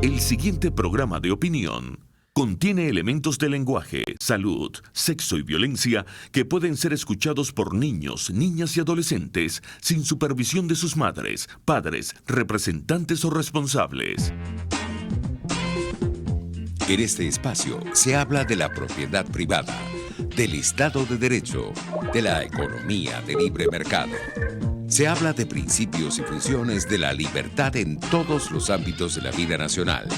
El siguiente programa de opinión contiene elementos de lenguaje, salud, sexo y violencia que pueden ser escuchados por niños, niñas y adolescentes sin supervisión de sus madres, padres, representantes o responsables. En este espacio se habla de la propiedad privada, del Estado de Derecho, de la economía de libre mercado. Se habla de principios y funciones de la libertad en todos los ámbitos de la vida nacional.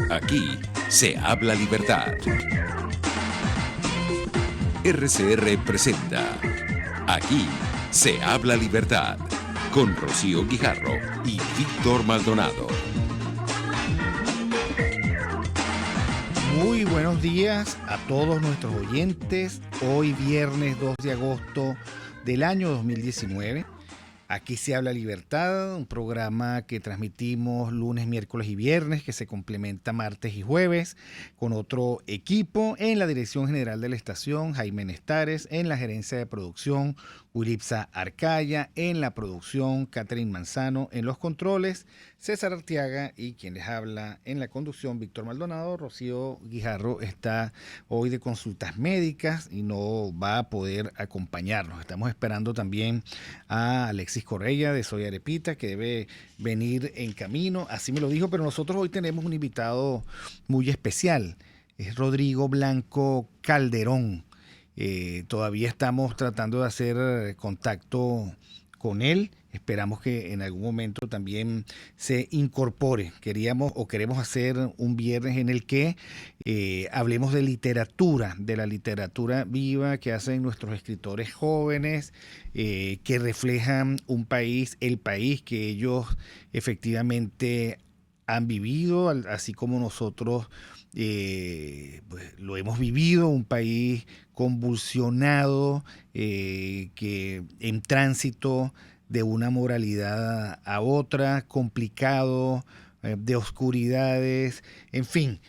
Aquí se habla libertad. RCR presenta Aquí se habla libertad con Rocío Guijarro y Víctor Maldonado. Muy buenos días a todos nuestros oyentes. Hoy viernes 2 de agosto del año 2019. Aquí se habla Libertad, un programa que transmitimos lunes, miércoles y viernes, que se complementa martes y jueves con otro equipo. En la dirección general de la estación, Jaime Nestares; en la gerencia de producción, Wilipsa Arcaya; en la producción, Catherine Manzano; en los controles, César Arteaga; y quien les habla en la conducción, Víctor Maldonado. Rocío Guijarro está hoy de consultas médicas y no va a poder acompañarnos. Estamos esperando también a Alexis Correia de Soy Arepita, que debe venir en camino, así me lo dijo, pero nosotros hoy tenemos un invitado muy especial. Es Rodrigo Blanco Calderón. Todavía estamos tratando de hacer contacto con él. Esperamos que en algún momento también se incorpore. Queremos hacer un viernes en el que hablemos de literatura, de la literatura viva que hacen nuestros escritores jóvenes, que reflejan un país, el país que ellos efectivamente han vivido, así como nosotros pues, lo hemos vivido, un país convulsionado, que en tránsito de una moralidad a otra, complicado, de oscuridades, en fin,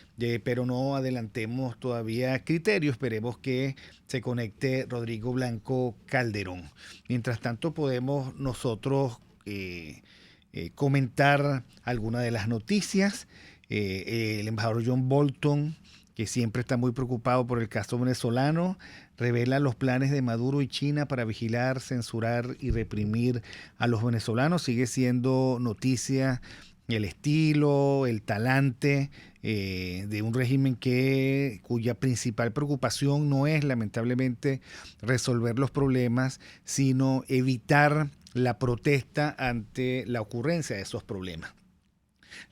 pero no adelantemos todavía criterio. Esperemos que se conecte Rodrigo Blanco Calderón. Mientras tanto podemos nosotros comentar algunas de las noticias. El embajador John Bolton, que siempre está muy preocupado por el caso venezolano, revela los planes de Maduro y China para vigilar, censurar y reprimir a los venezolanos. Sigue siendo noticia el estilo, el talante de un régimen cuya principal preocupación no es, lamentablemente, resolver los problemas, sino evitar la protesta ante la ocurrencia de esos problemas.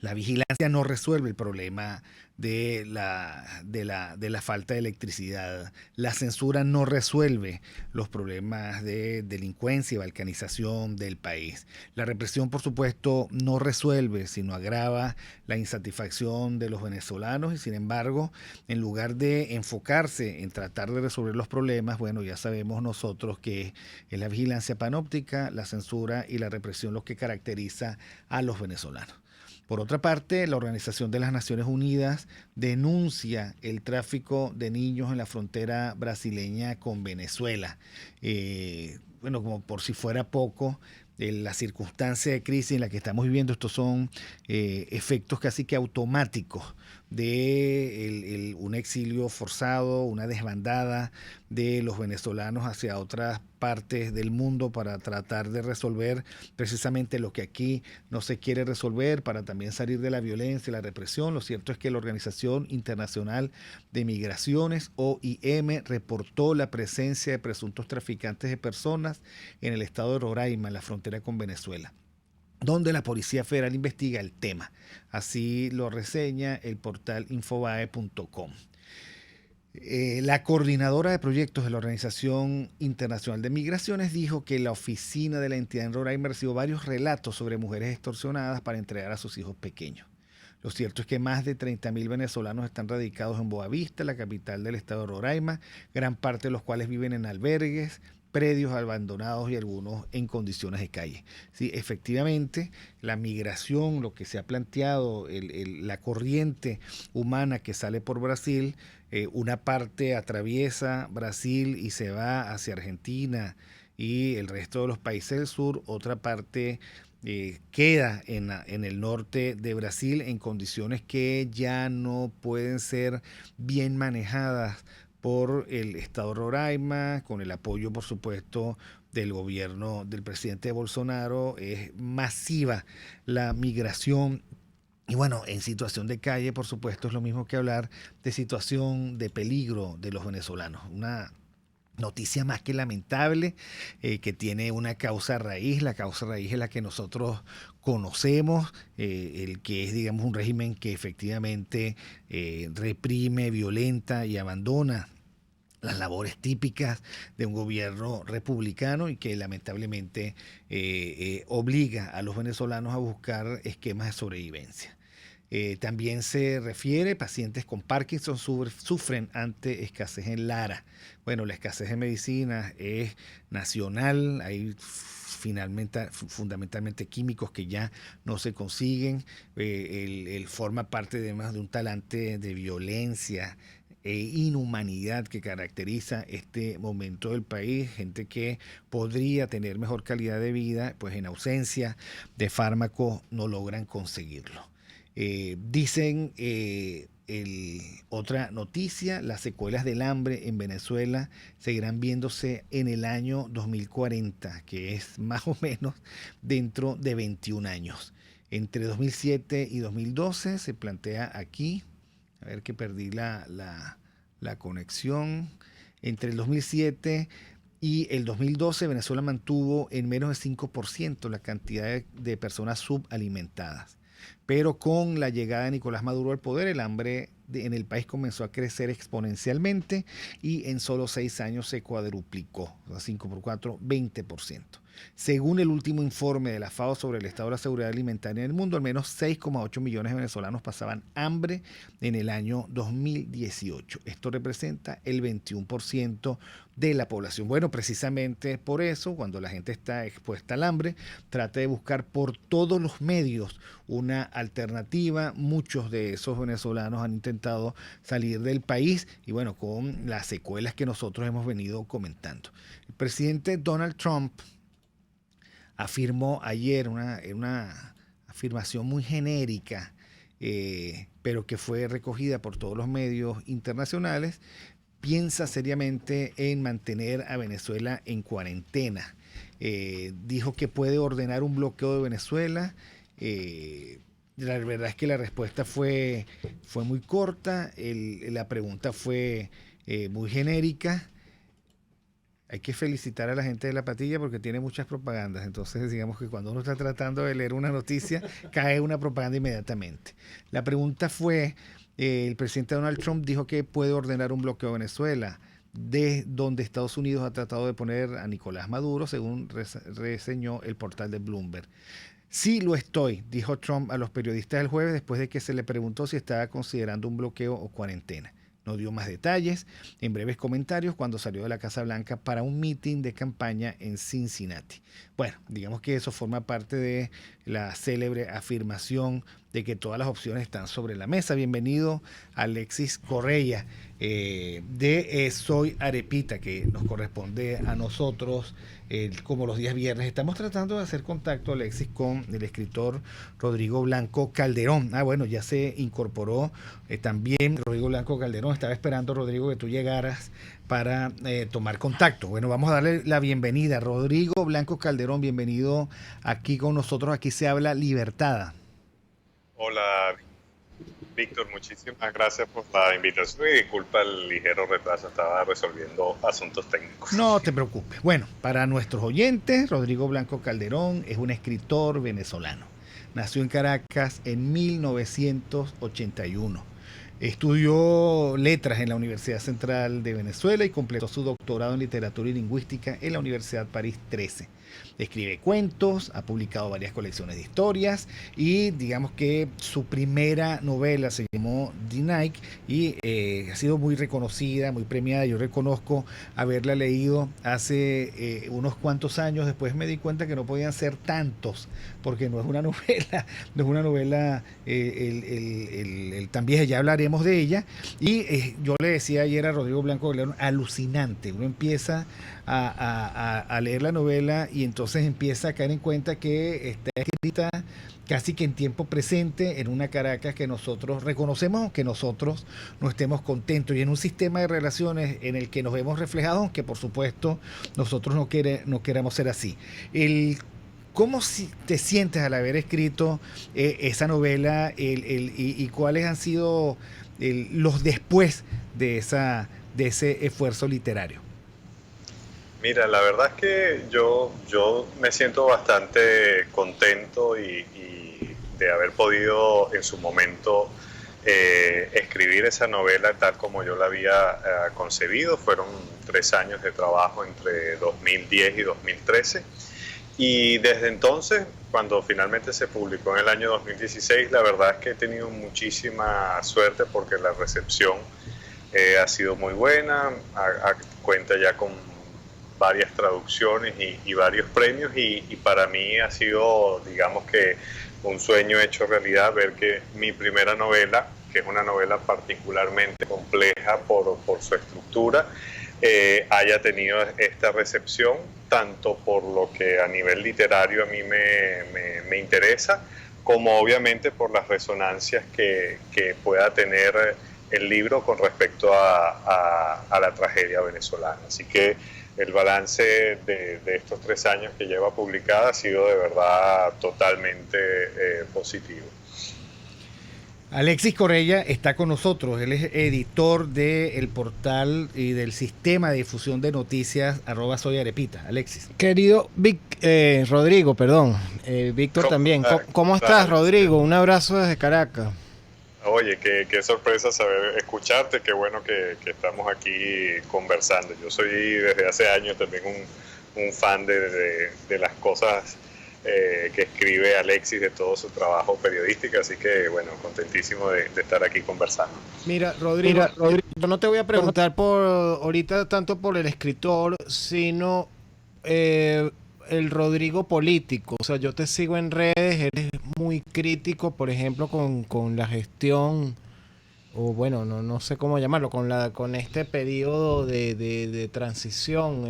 La vigilancia no resuelve el problema de la falta de electricidad. La censura no resuelve los problemas de delincuencia y balcanización del país. La represión, por supuesto, no resuelve, sino agrava la insatisfacción de los venezolanos. Y sin embargo, en lugar de enfocarse en tratar de resolver los problemas, bueno, ya sabemos nosotros que es la vigilancia panóptica, la censura y la represión lo que caracteriza a los venezolanos. Por otra parte, la Organización de las Naciones Unidas denuncia el tráfico de niños en la frontera brasileña con Venezuela. Bueno, como por si fuera poco, la circunstancia de crisis en la que estamos viviendo, estos son efectos casi que automáticos de un exilio forzado, una desbandada de los venezolanos hacia otras partes del mundo para tratar de resolver precisamente lo que aquí no se quiere resolver, para también salir de la violencia y la represión. Lo cierto es que la Organización Internacional de Migraciones, OIM, reportó la presencia de presuntos traficantes de personas en el estado de Roraima, en la frontera con Venezuela, donde la Policía Federal investiga el tema. Así lo reseña el portal infobae.com. La coordinadora de proyectos de la Organización Internacional de Migraciones dijo que la oficina de la entidad en Roraima recibió varios relatos sobre mujeres extorsionadas para entregar a sus hijos pequeños. Lo cierto es que más de 30.000 venezolanos están radicados en Boavista, la capital del estado de Roraima, gran parte de los cuales viven en albergues, predios abandonados y algunos en condiciones de calle. Sí, efectivamente, la migración, lo que se ha planteado, la corriente humana que sale por Brasil, una parte atraviesa Brasil y se va hacia Argentina y el resto de los países del sur, otra parte queda en el norte de Brasil en condiciones que ya no pueden ser bien manejadas por el Estado de Roraima, con el apoyo, por supuesto, del gobierno del presidente Bolsonaro. Es masiva la migración. Y bueno, en situación de calle, por supuesto, es lo mismo que hablar de situación de peligro de los venezolanos. Una noticia más que lamentable, que tiene una causa raíz. La causa raíz es la que nosotros conocemos, el que es, digamos, un régimen que efectivamente reprime, violenta y abandona las labores típicas de un gobierno republicano y que lamentablemente obliga a los venezolanos a buscar esquemas de sobrevivencia. También se refiere, pacientes con Parkinson sufren ante escasez en Lara. Bueno, la escasez de medicinas es nacional, hay fundamentalmente químicos que ya no se consiguen. Él forma parte además de un talante de violencia e inhumanidad que caracteriza este momento del país, gente que podría tener mejor calidad de vida, pues en ausencia de fármacos no logran conseguirlo. Dicen otra noticia, las secuelas del hambre en Venezuela seguirán viéndose en el año 2040, que es más o menos dentro de 21 años. Entre 2007 y 2012 se plantea aquí, a ver que perdí la conexión, entre el 2007 y el 2012 Venezuela mantuvo en menos de 5% la cantidad de personas subalimentadas. Pero con la llegada de Nicolás Maduro al poder, el hambre en el país comenzó a crecer exponencialmente y en solo 6 años se cuadruplicó, o sea, 5 por 4, 20%. Según el último informe de la FAO sobre el estado de la seguridad alimentaria en el mundo, al menos 6,8 millones de venezolanos pasaban hambre en el año 2018. Esto representa el 21% de la población. Bueno, precisamente por eso, cuando la gente está expuesta al hambre, trata de buscar por todos los medios una alternativa. Muchos de esos venezolanos han intentado salir del país y bueno, con las secuelas que nosotros hemos venido comentando. El presidente Donald Trump afirmó ayer una afirmación muy genérica, pero que fue recogida por todos los medios internacionales. Piensa seriamente en mantener a Venezuela en cuarentena. Dijo que puede ordenar un bloqueo de Venezuela. La verdad es que la respuesta fue muy corta, la pregunta fue muy genérica. Hay que felicitar a la gente de La Patilla porque tiene muchas propagandas. Entonces, digamos que cuando uno está tratando de leer una noticia, cae una propaganda inmediatamente. La pregunta fue, el presidente Donald Trump dijo que puede ordenar un bloqueo a Venezuela, de donde Estados Unidos ha tratado de poner a Nicolás Maduro, según reseñó el portal de Bloomberg. Sí lo estoy, dijo Trump a los periodistas el jueves después de que se le preguntó si estaba considerando un bloqueo o cuarentena. No dio más detalles en breves comentarios cuando salió de la Casa Blanca para un mitin de campaña en Cincinnati. Bueno, digamos que eso forma parte de la célebre afirmación de que todas las opciones están sobre la mesa. Bienvenido Alexis Correia de Soy Arepita, que nos corresponde a nosotros como los días viernes. Estamos tratando de hacer contacto, Alexis, con el escritor Rodrigo Blanco Calderón. Bueno, ya se incorporó también Rodrigo Blanco Calderón. Estaba esperando, Rodrigo, que tú llegaras para tomar contacto. Bueno, vamos a darle la bienvenida. Rodrigo Blanco Calderón, bienvenido aquí con nosotros. Aquí se habla Libertada. Hola, Víctor, muchísimas gracias por la invitación y disculpa el ligero retraso, estaba resolviendo asuntos técnicos. No te preocupes. Bueno, para nuestros oyentes, Rodrigo Blanco Calderón es un escritor venezolano. Nació en Caracas en 1981. Estudió letras en la Universidad Central de Venezuela y completó su doctorado en literatura y lingüística en la Universidad París 13. Escribe cuentos, ha publicado varias colecciones de historias y digamos que su primera novela se llamó The Night y ha sido muy reconocida, muy premiada. Yo reconozco haberla leído hace unos cuantos años. Después me di cuenta que no podían ser tantos porque no es una novela, tan vieja, ya hablaremos de ella. Y yo le decía ayer a Rodrigo Blanco Calderón, alucinante. Uno empieza a leer la novela y entonces empieza a caer en cuenta que está escrita casi que en tiempo presente, en una Caracas que nosotros reconocemos, aunque nosotros no estemos contentos, y en un sistema de relaciones en el que nos vemos reflejados, aunque por supuesto nosotros no queramos ser así. ¿Cómo te sientes al haber escrito esa novela y cuáles han sido los después de ese esfuerzo literario? Mira, la verdad es que yo me siento bastante contento y de haber podido en su momento escribir esa novela tal como yo la había concebido. Fueron 3 años de trabajo entre 2010 y 2013. Y desde entonces, cuando finalmente se publicó en el año 2016, la verdad es que he tenido muchísima suerte porque la recepción ha sido muy buena, cuenta ya con varias traducciones y varios premios y para mí ha sido, digamos que, un sueño hecho realidad ver que mi primera novela, que es una novela particularmente compleja por su estructura, haya tenido esta recepción, tanto por lo que a nivel literario a mí me interesa, como obviamente por las resonancias que pueda tener el libro con respecto a la tragedia venezolana. Así que el balance de estos 3 años que lleva publicada ha sido de verdad totalmente positivo. Alexis Correia está con nosotros. Él es editor del portal y del sistema de difusión de noticias @soyarepita. Alexis. Querido Rodrigo, perdón, Víctor también. ¿Cómo estás, Rodrigo? Un abrazo desde Caracas. Oye, qué sorpresa saber escucharte, qué bueno que estamos aquí conversando. Yo soy desde hace años también un fan de las cosas que escribe Alexis, de todo su trabajo periodístico, así que bueno, contentísimo de estar aquí conversando. Mira, Rodrigo, yo no te voy a preguntar ahorita tanto por el escritor, sino el Rodrigo político. O sea, yo te sigo en redes, eres muy crítico, por ejemplo, con la gestión, o bueno, no sé cómo llamarlo, con este periodo de transición,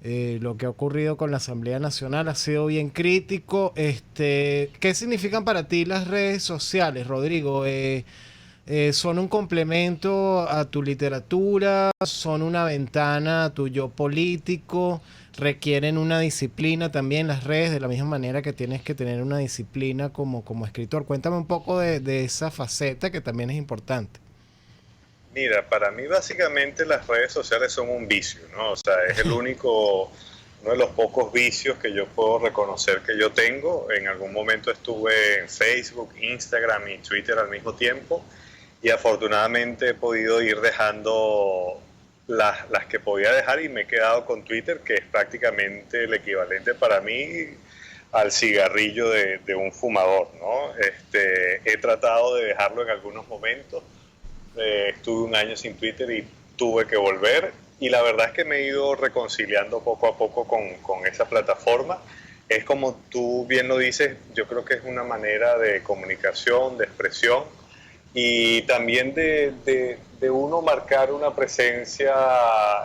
lo que ha ocurrido con la Asamblea Nacional. Ha sido bien crítico. ¿Qué significan para ti las redes sociales, Rodrigo? ¿Son un complemento a tu literatura? ¿Son una ventana a tu yo político? ¿Requieren una disciplina también las redes, de la misma manera que tienes que tener una disciplina como escritor? Cuéntame un poco de esa faceta que también es importante. Mira, para mí básicamente las redes sociales son un vicio, ¿no? O sea, es uno de los pocos vicios que yo puedo reconocer que yo tengo. En algún momento estuve en Facebook, Instagram y Twitter al mismo tiempo y afortunadamente he podido ir dejando las que podía dejar y me he quedado con Twitter, que es prácticamente el equivalente para mí al cigarrillo de un fumador, ¿no? He tratado de dejarlo en algunos momentos. Estuve 1 año sin Twitter y tuve que volver y la verdad es que me he ido reconciliando poco a poco con esa plataforma. Es como tú bien lo dices, yo creo que es una manera de comunicación, de expresión y también de uno marcar una presencia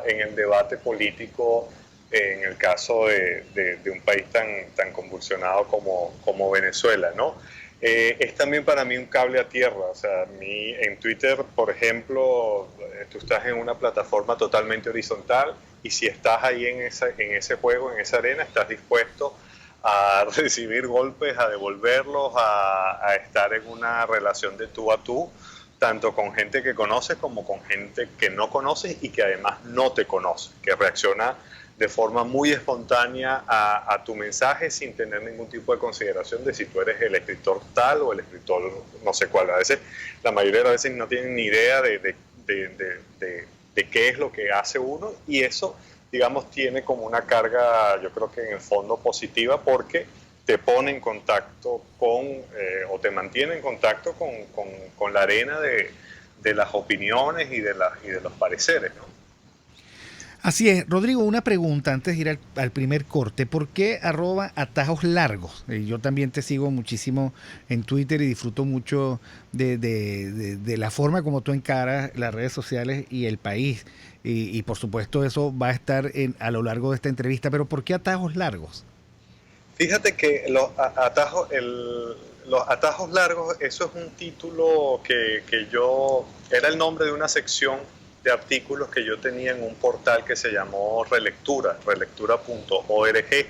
en el debate político en el caso de un país tan convulsionado como Venezuela, ¿no? Es también para mí un cable a tierra. O sea, en Twitter, por ejemplo, tú estás en una plataforma totalmente horizontal y si estás ahí en ese juego, en esa arena, estás dispuesto a recibir golpes, a devolverlos, a estar en una relación de tú a tú, tanto con gente que conoces como con gente que no conoces y que además no te conoce, que reacciona de forma muy espontánea a tu mensaje sin tener ningún tipo de consideración de si tú eres el escritor tal o el escritor no sé cuál. A veces, la mayoría de las veces no tienen ni idea de qué es lo que hace uno y eso, digamos, tiene como una carga, yo creo que en el fondo positiva porque te pone en contacto o te mantiene en contacto con la arena de las opiniones y de los pareceres, ¿no? Así es, Rodrigo, una pregunta antes de ir al primer corte. ¿Por qué @atajoslargos? Yo también te sigo muchísimo en Twitter y disfruto mucho de la forma como tú encaras las redes sociales y el país. Y por supuesto eso va a estar a lo largo de esta entrevista. Pero ¿por qué atajos largos? Fíjate que los atajos largos, eso es un título que era el nombre de una sección de artículos que yo tenía en un portal que se llamó relectura.org.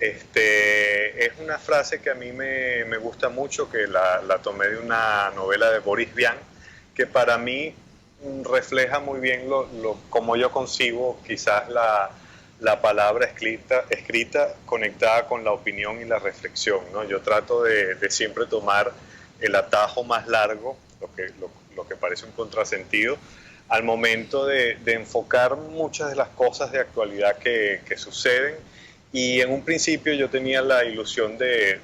Es una frase que a mí me gusta mucho, que la tomé de una novela de Boris Vian, que para mí refleja muy bien cómo yo concibo quizás la palabra escrita conectada con la opinión y la reflexión, ¿no? Yo trato de siempre tomar el atajo más largo, lo que parece un contrasentido, al momento de enfocar muchas de las cosas de actualidad que suceden. Y en un principio yo tenía la ilusión de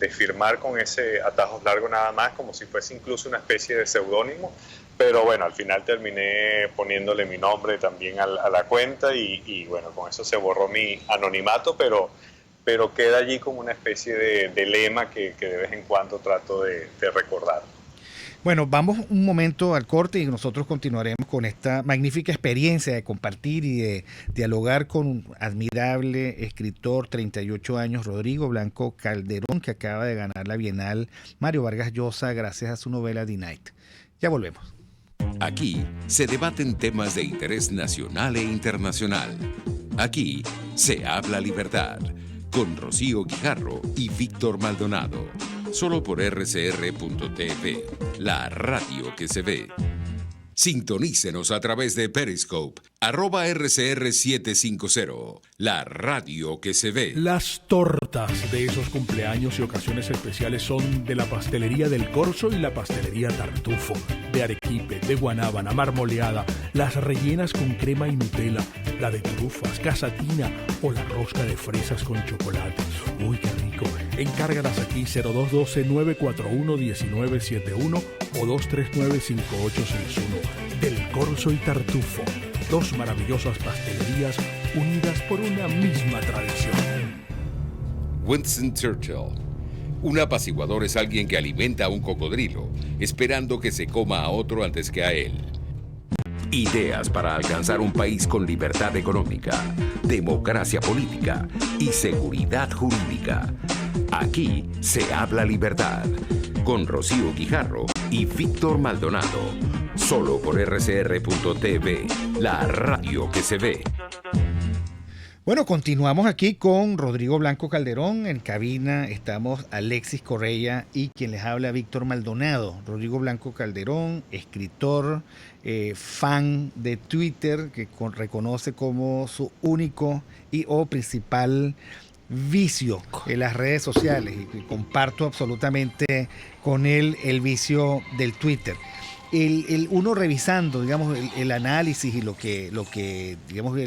firmar con ese atajos largo nada más, como si fuese incluso una especie de seudónimo, pero bueno, al final terminé poniéndole mi nombre también a la cuenta y bueno, con eso se borró mi anonimato, pero queda allí como una especie de lema que de vez en cuando trato de recordar. Bueno, vamos un momento al corte y nosotros continuaremos con esta magnífica experiencia de compartir y de dialogar con un admirable escritor, 38 años, Rodrigo Blanco Calderón, que acaba de ganar la Bienal Mario Vargas Llosa gracias a su novela The Night. Ya volvemos. Aquí se debaten temas de interés nacional e internacional. Aquí se habla libertad, con Rocío Guijarro y Víctor Maldonado. Solo por rcr.tv, la radio que se ve. Sintonícenos a través de Periscope, @RCR750, la radio que se ve. Las tortas de esos cumpleaños y ocasiones especiales son de la pastelería del Corso y la pastelería Tartufo, de arequipe, de guanábana, marmoleada, las rellenas con crema y Nutella, la de trufas, casatina o la rosca de fresas con chocolate. ¡Uy, qué rico! Encárgalas aquí 0212-941-1971 o 239-5861. Del Corso y Tartufo, dos maravillosas pastelerías unidas por una misma tradición. Winston Churchill. Un apaciguador es alguien que alimenta a un cocodrilo, esperando que se coma a otro antes que a él. Ideas para alcanzar un país con libertad económica, democracia política y seguridad jurídica. Aquí se habla libertad, con Rocío Guijarro y Víctor Maldonado. Solo por rcr.tv, la radio que se ve. Bueno, continuamos aquí con Rodrigo Blanco Calderón. En cabina estamos Alexis Correia y quien les habla, Víctor Maldonado. Rodrigo Blanco Calderón, escritor, fan de Twitter, que reconoce como su único o principal vicio en las redes sociales, y comparto absolutamente con él el vicio del Twitter. Uno revisando, digamos, el análisis y lo que digamos,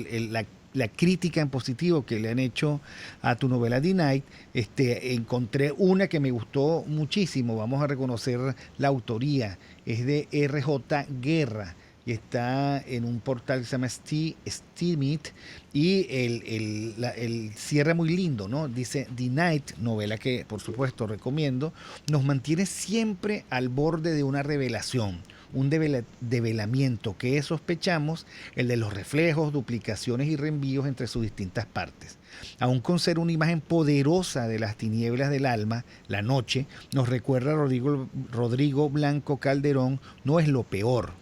la crítica en positivo que le han hecho a tu novela The Night, encontré una que me gustó muchísimo. Vamos a reconocer la autoría, es de RJ Guerra y está en un portal que se llama Steemit, y el cierre muy lindo, ¿no? Dice: The Night, novela que por supuesto recomiendo, nos mantiene siempre al borde de una revelación, un develamiento que sospechamos, el de los reflejos, duplicaciones y reenvíos entre sus distintas partes. Aún con ser una imagen poderosa de las tinieblas del alma, la noche, nos recuerda Rodrigo Blanco Calderón, no es lo peor,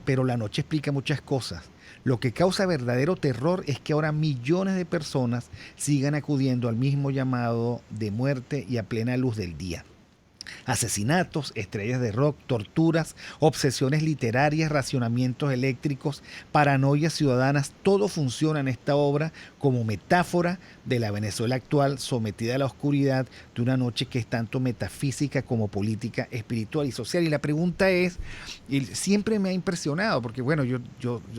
pero la noche explica muchas cosas. Lo que causa verdadero terror es que ahora millones de personas sigan acudiendo al mismo llamado de muerte y a plena luz del día. Asesinatos, estrellas de rock, torturas, obsesiones literarias, racionamientos eléctricos, paranoias ciudadanas, todo funciona en esta obra como metáfora de la Venezuela actual, sometida a la oscuridad de una noche que es tanto metafísica como política, espiritual y social. Y la pregunta es, y siempre me ha impresionado, porque bueno, yo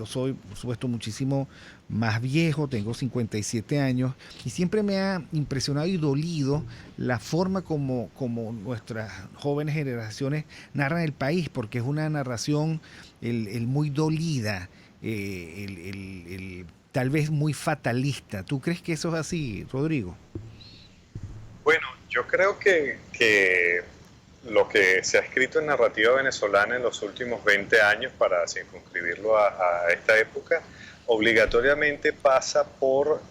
soy, por supuesto, muchísimo más viejo, tengo 57 años, y siempre me ha impresionado y dolido la forma como nuestras jóvenes generaciones narran el país, porque es una narración muy dolida, tal vez muy fatalista. ¿Tú crees que eso es así, Rodrigo? Bueno, yo creo que lo que se ha escrito en narrativa venezolana en los últimos 20 años, para circunscribirlo a esta época, obligatoriamente pasa por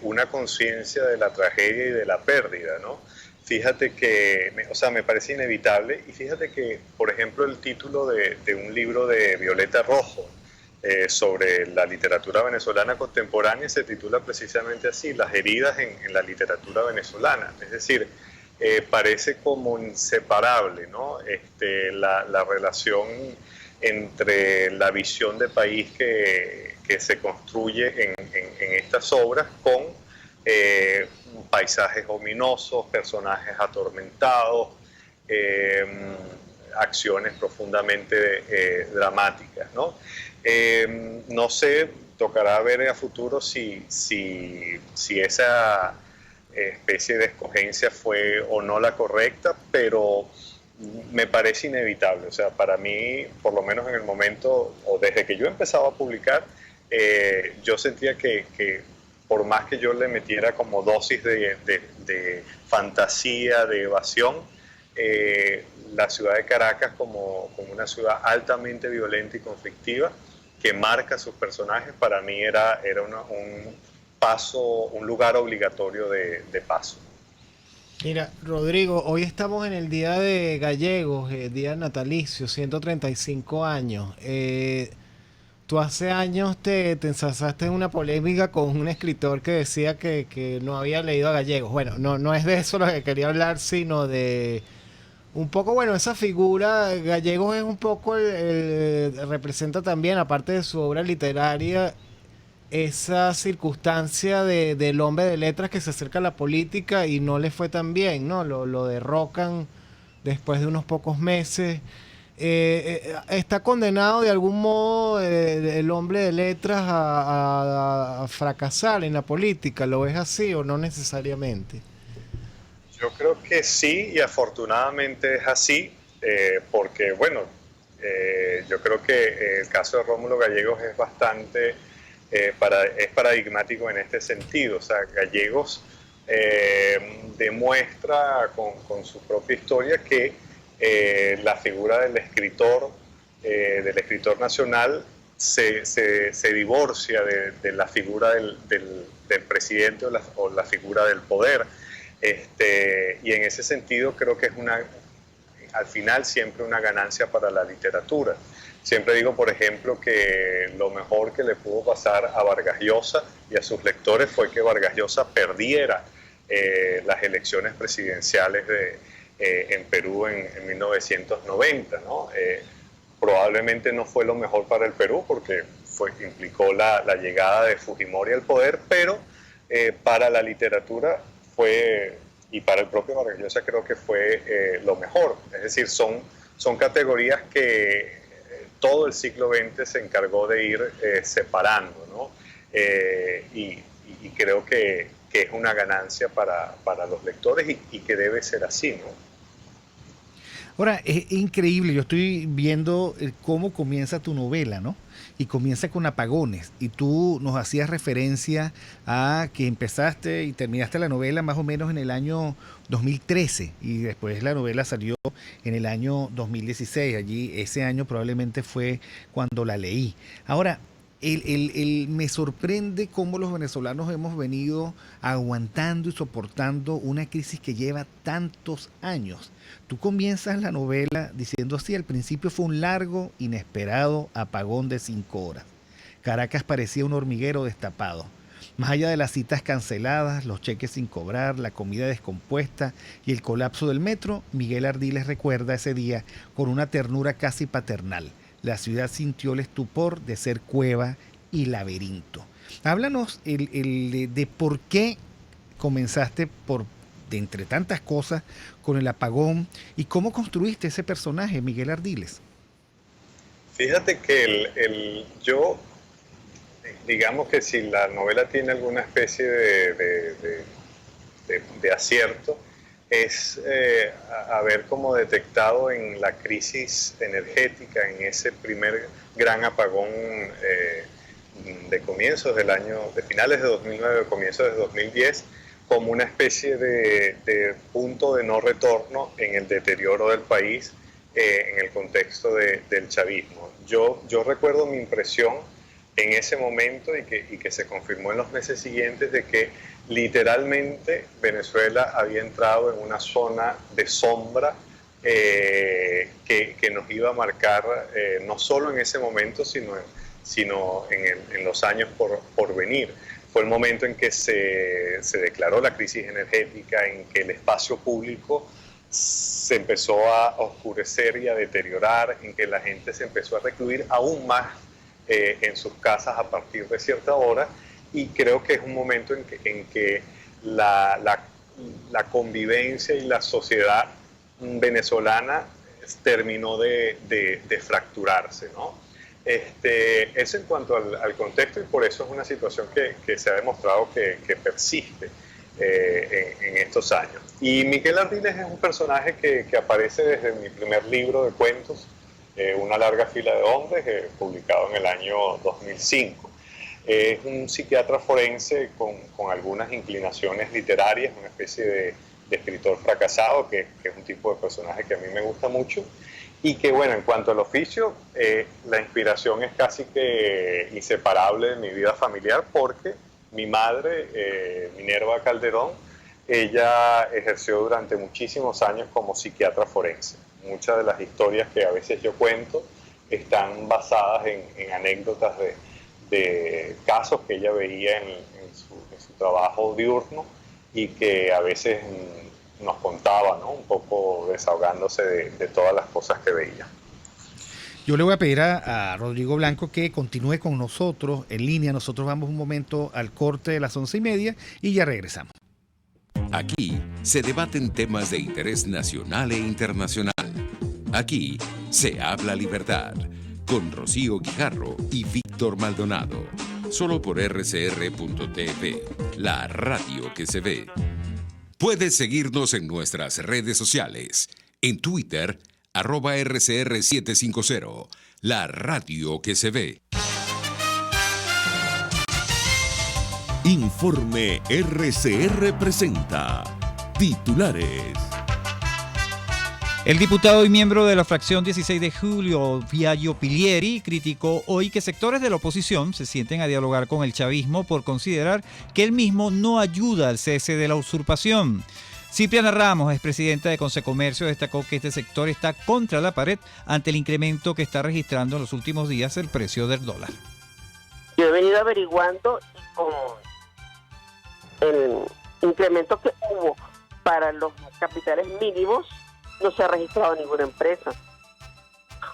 una conciencia de la tragedia y de la pérdida, ¿no? Fíjate que, me parece inevitable, y fíjate que, por ejemplo, el título de un libro de Violeta Rojo sobre la literatura venezolana contemporánea se titula precisamente así, Las heridas en la literatura venezolana. Es decir, parece como inseparable, ¿no? La relación entre la visión de país que se construye en estas obras con paisajes ominosos, personajes atormentados, acciones profundamente dramáticas, ¿no? No sé, tocará ver a futuro si esa especie de escogencia fue o no la correcta, pero me parece inevitable. O sea, para mí, por lo menos en el momento, o desde que yo empezaba a publicar, yo sentía que por más que yo le metiera como dosis de fantasía, de evasión, la ciudad de Caracas como una ciudad altamente violenta y conflictiva, que marca sus personajes, para mí era un paso, un lugar obligatorio de paso. Mira, Rodrigo, hoy estamos en el Día de Gallegos, día natalicio, 135 años. Tú hace años te ensalzaste en una polémica con un escritor que decía que no había leído a Gallegos. Bueno, no es de eso lo que quería hablar, sino de un poco, bueno, esa figura. Gallegos es un poco representa también, aparte de su obra literaria, esa circunstancia del hombre de letras que se acerca a la política y no le fue tan bien, ¿no? Lo derrocan después de unos pocos meses. ¿Está condenado de algún modo el hombre de letras a fracasar en la política? ¿Lo ves así o no necesariamente? Yo creo que sí, y afortunadamente es así, porque, bueno, yo creo que el caso de Rómulo Gallegos es bastante... es paradigmático en este sentido. O sea, Gallegos demuestra con su propia historia que la figura del escritor nacional se divorcia de la figura del presidente o la figura del poder. Y en ese sentido creo que es al final siempre una ganancia para la literatura. Siempre digo, por ejemplo, que lo mejor que le pudo pasar a Vargas Llosa y a sus lectores fue que Vargas Llosa perdiera las elecciones presidenciales en Perú en 1990, ¿no? Probablemente no fue lo mejor para el Perú porque implicó la llegada de Fujimori al poder, pero para la literatura fue, y para el propio Vargas Llosa creo que fue lo mejor. Es decir, son categorías que todo el siglo XX se encargó de ir separando, ¿no? Y creo que es una ganancia para los lectores y que debe ser así, ¿no? Ahora, es increíble, yo estoy viendo cómo comienza tu novela, ¿no? Y comienza con Apagones, y tú nos hacías referencia a que empezaste y terminaste la novela más o menos en el año 2013, y después la novela salió en el año 2016, allí ese año probablemente fue cuando la leí. Ahora, me sorprende cómo los venezolanos hemos venido aguantando y soportando una crisis que lleva tantos años. Tú comienzas la novela diciendo así: al principio fue un largo, inesperado apagón de 5 horas. Caracas parecía un hormiguero destapado. Más allá de las citas canceladas, los cheques sin cobrar, la comida descompuesta y el colapso del metro, Miguel Ardiles recuerda ese día con una ternura casi paternal. La ciudad sintió el estupor de ser cueva y laberinto. Háblanos de por qué comenzaste de entre tantas cosas con el apagón y cómo construiste ese personaje, Miguel Ardiles. Fíjate que yo, digamos que si la novela tiene alguna especie de acierto, es haber como detectado en la crisis energética, en ese primer gran apagón de comienzos del año, de finales de 2009, comienzos de 2010, como una especie de punto de no retorno en el deterioro del país en el contexto del chavismo. Yo recuerdo mi impresión en ese momento y que se confirmó en los meses siguientes de que literalmente Venezuela había entrado en una zona de sombra que nos iba a marcar no solo en ese momento, sino en los años por venir. Fue el momento en que se declaró la crisis energética, en que el espacio público se empezó a oscurecer y a deteriorar, en que la gente se empezó a recluir aún más en sus casas a partir de cierta hora, y creo que es un momento en que la convivencia y la sociedad venezolana terminó de fracturarse, ¿no? Eso en cuanto al contexto, y por eso es una situación que se ha demostrado que persiste en estos años. Y Miguel Ardiles es un personaje que aparece desde mi primer libro de cuentos, Una larga fila de hombres, publicado en el año 2005. Es un psiquiatra forense con algunas inclinaciones literarias, una especie de escritor fracasado, que es un tipo de personaje que a mí me gusta mucho, y que, bueno, en cuanto al oficio, la inspiración es casi que inseparable de mi vida familiar, porque mi madre, Minerva Calderón, ella ejerció durante muchísimos años como psiquiatra forense. Muchas de las historias que a veces yo cuento están basadas en anécdotas de casos que ella veía en su trabajo diurno, y que a veces nos contaba, ¿no? Un poco desahogándose de todas las cosas que veía. Yo le voy a pedir a Rodrigo Blanco que continúe con nosotros en línea. Nosotros vamos un momento al corte de las 11:30 y ya regresamos. Aquí se debaten temas de interés nacional e internacional. Aquí se habla libertad, con Rocío Guijarro y Víctor Maldonado. Solo por rcr.tv, la radio que se ve. Puedes seguirnos en nuestras redes sociales. En Twitter, @RCR750, la radio que se ve. Informe RCR presenta titulares. El diputado y miembro de la fracción 16 de Julio, Viaggio Pilieri, criticó hoy que sectores de la oposición se sienten a dialogar con el chavismo por considerar que él mismo no ayuda al cese de la usurpación. Cipriana Ramos, expresidenta de Consecomercio, destacó que este sector está contra la pared ante el incremento que está registrando en los últimos días el precio del dólar. Yo he venido averiguando con el incremento que hubo para los capitales mínimos, no se ha registrado ninguna empresa.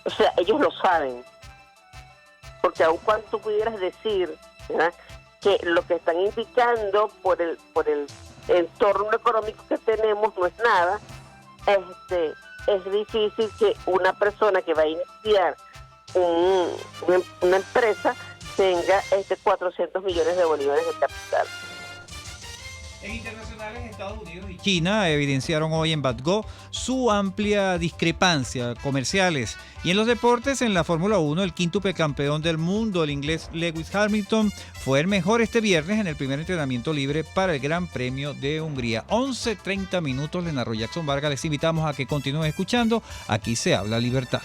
O sea, ellos lo saben. Porque aun cuando tú pudieras decir, ¿verdad?, que lo que están indicando por el entorno económico que tenemos no es nada, es difícil que una persona que va a iniciar una empresa tenga 400 millones de bolívares de capital. En internacionales, Estados Unidos y China evidenciaron hoy en Batgó su amplia discrepancia comerciales. Y en los deportes, en la Fórmula 1, el quíntuple campeón del mundo, el inglés Lewis Hamilton, fue el mejor este viernes en el primer entrenamiento libre para el Gran Premio de Hungría. 11:30 minutos, le narró Jackson Vargas. Les invitamos a que continúen escuchando. Aquí se habla libertad.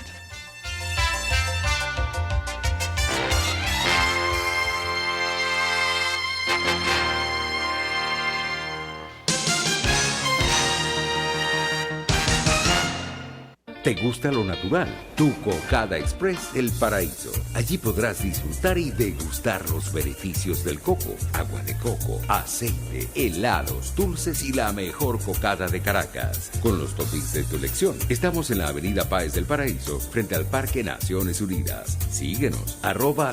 ¿Te gusta lo natural? Tu Cocada Express El Paraíso. Allí podrás disfrutar y degustar los beneficios del coco, agua de coco, aceite, helados, dulces y la mejor cocada de Caracas. Con los toppings de tu elección. Estamos en la avenida Páez del Paraíso, frente al Parque Naciones Unidas. Síguenos,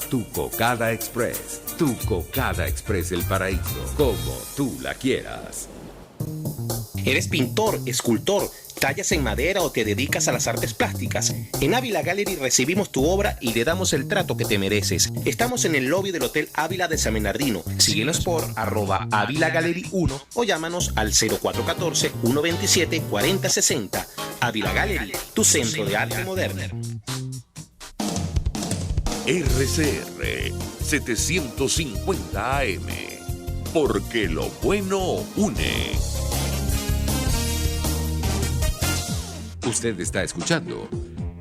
@Tu Cocada Express. Tu Cocada Express El Paraíso. Como tú la quieras. ¿Eres pintor, escultor, ¿Tallas en madera o te dedicas a las artes plásticas? En Ávila Gallery recibimos tu obra y le damos el trato que te mereces. Estamos en el lobby del Hotel Ávila de San Bernardino. Síguenos por @Ávila Gallery 1 o llámanos al 0414-127-4060. Ávila Gallery, tu centro de arte moderno. RCR 750 AM, porque lo bueno une. Usted está escuchando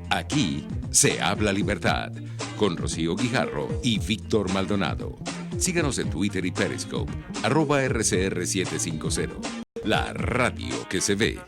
Aquí se habla libertad con Rocío Guijarro y Víctor Maldonado. Síganos en Twitter y Periscope @RCR750. La radio que se ve.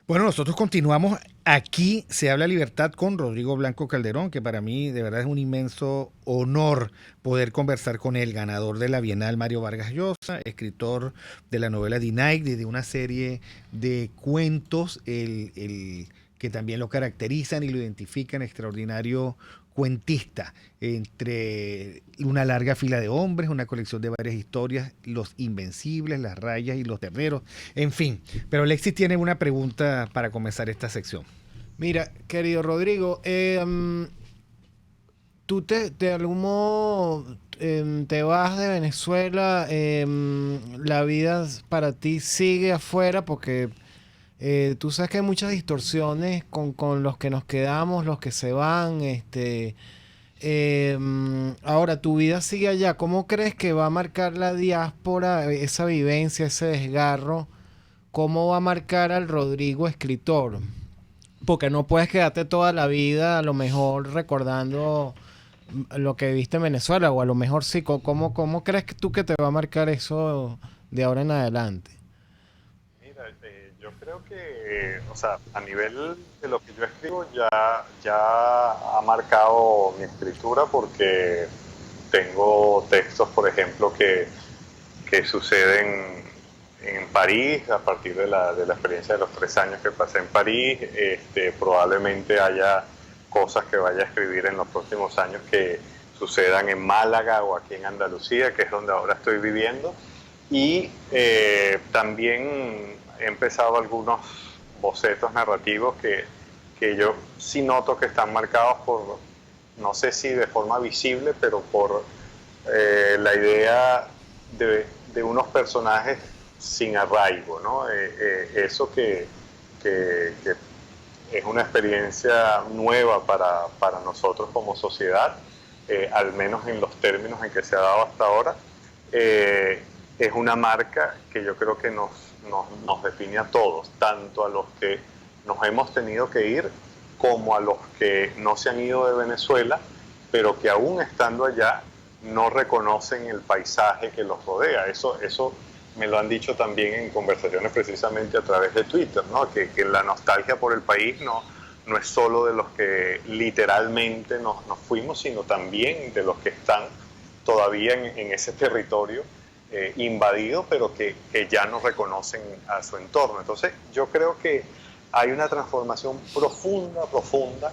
Bueno, nosotros continuamos. Aquí se habla libertad con Rodrigo Blanco Calderón, que para mí de verdad es un inmenso honor poder conversar con él, ganador de la Bienal Mario Vargas Llosa, escritor de la novela Denied y de una serie de cuentos que también lo caracterizan y lo identifican, extraordinario cuentista, entre una larga fila de hombres, una colección de varias historias, Los Invencibles, Las Rayas y Los Terreros, en fin. Pero Alexis tiene una pregunta para comenzar esta sección. Mira, querido Rodrigo, tú de algún modo te vas de Venezuela, la vida para ti sigue afuera porque tú sabes que hay muchas distorsiones con los que nos quedamos, los que se van. Ahora, tu vida sigue allá. ¿Cómo crees que va a marcar la diáspora, esa vivencia, ese desgarro? ¿Cómo va a marcar al Rodrigo escritor? Porque no puedes quedarte toda la vida a lo mejor recordando lo que viste en Venezuela, o a lo mejor sí. ¿Cómo crees tú que te va a marcar eso de ahora en adelante? Yo creo que, o sea, a nivel de lo que yo escribo ya ha marcado mi escritura, porque tengo textos, por ejemplo, que suceden en París a partir de la experiencia de los 3 años que pasé en París. Probablemente haya cosas que vaya a escribir en los próximos años que sucedan en Málaga o aquí en Andalucía, que es donde ahora estoy viviendo. Y también he empezado algunos bocetos narrativos que yo sí noto que están marcados por, no sé si de forma visible, pero por la idea de unos personajes sin arraigo, ¿no? Eso que es una experiencia nueva para nosotros como sociedad, al menos en los términos en que se ha dado hasta ahora. Es una marca que yo creo que nos define a todos, tanto a los que nos hemos tenido que ir como a los que no se han ido de Venezuela, pero que aún estando allá no reconocen el paisaje que los rodea. Eso me lo han dicho también en conversaciones precisamente a través de Twitter, ¿no? Que la nostalgia por el país no es solo de los que literalmente nos fuimos, sino también de los que están todavía en ese territorio invadido, pero que ya no reconocen a su entorno. Entonces yo creo que hay una transformación profunda